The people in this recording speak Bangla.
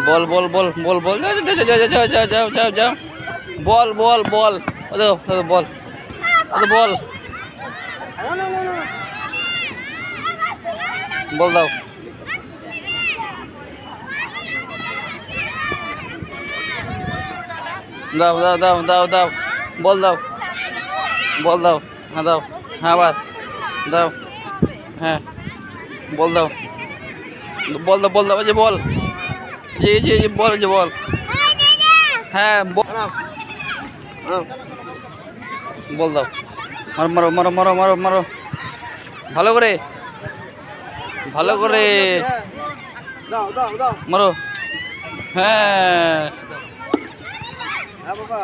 বল বল বল বল বল যাও যাও যাও যাও যাও যাও যাও বল বল বল বল বল বল দাও দাও দাও দাও দাও দাও বল দাও বল দাও হ্যাঁ দাও হ্যাঁ আবার দাও হ্যাঁ বল দাও বল দাও বল দাও যে বল যে বল যে বল হ্যাঁ বল দাও মারো মারো মারো মারো মারো ভালো করে ভালো করে মারো হ্যাঁ বাবা